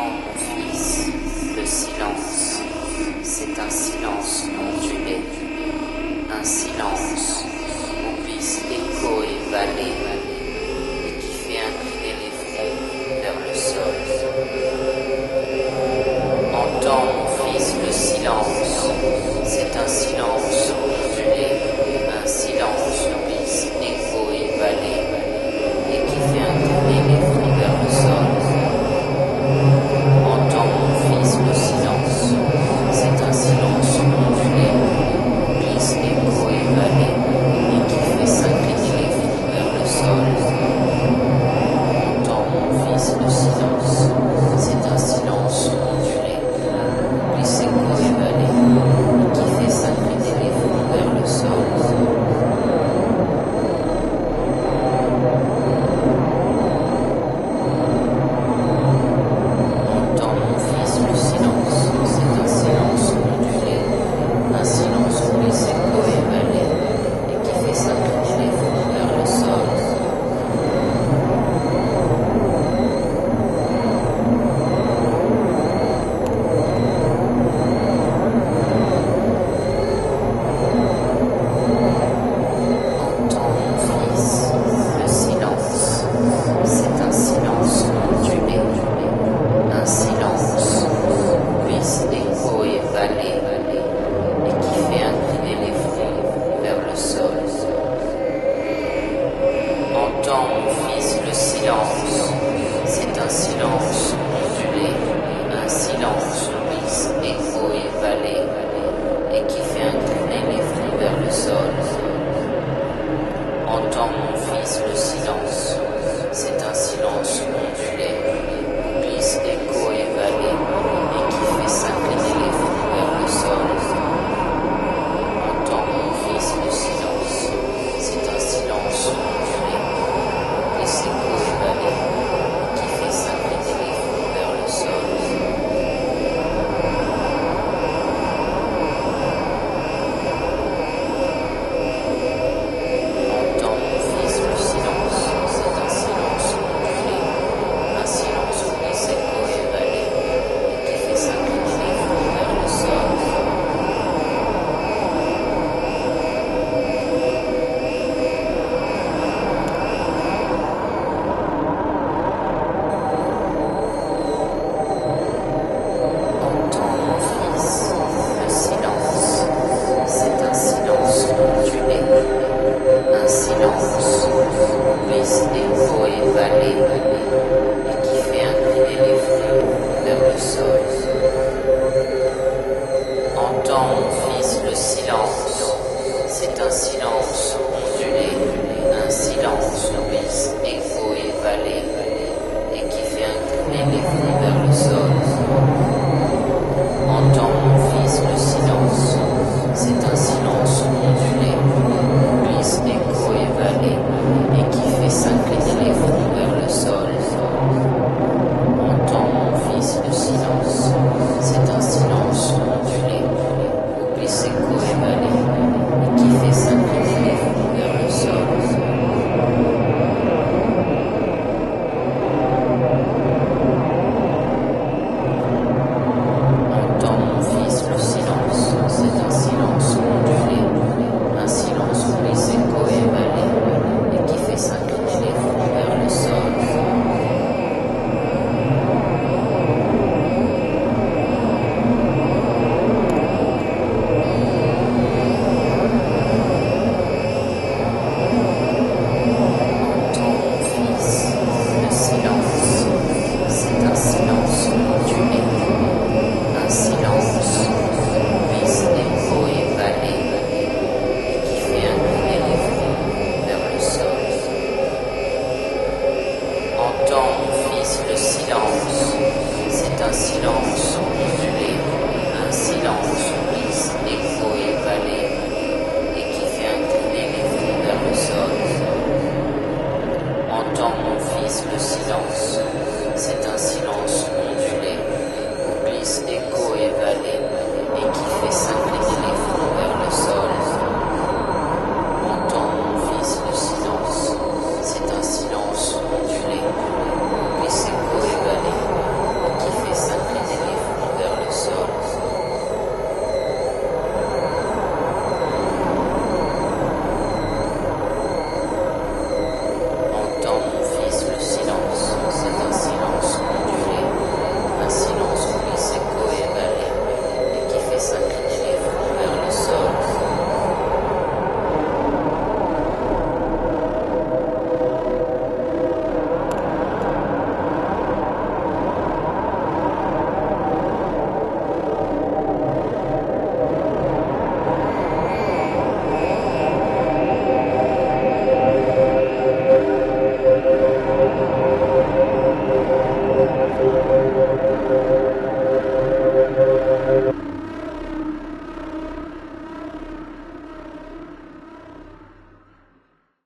Entends, mon fils, le silence, c'est un silence ondulé, un silence où glissent écho et vallée, et qui fait incliner les fronts vers le sol. Entends, mon fils, le silence, c'est un silence ondulé, un silence où glissent écho et vallée, et qui fait incliner les fronts vers le sol. Entends, mon fils, le silence, c'est un silence ondulé, glisse écho et vallée, et qui fait s'incliner les fronts vers le sol. Entends, mon fils, le silence, c'est un silence ondulé, glisse écho et vallée, et qui fait s'incliner les fronts vers le sol. Entends, mon fils, le silence, c'est un silence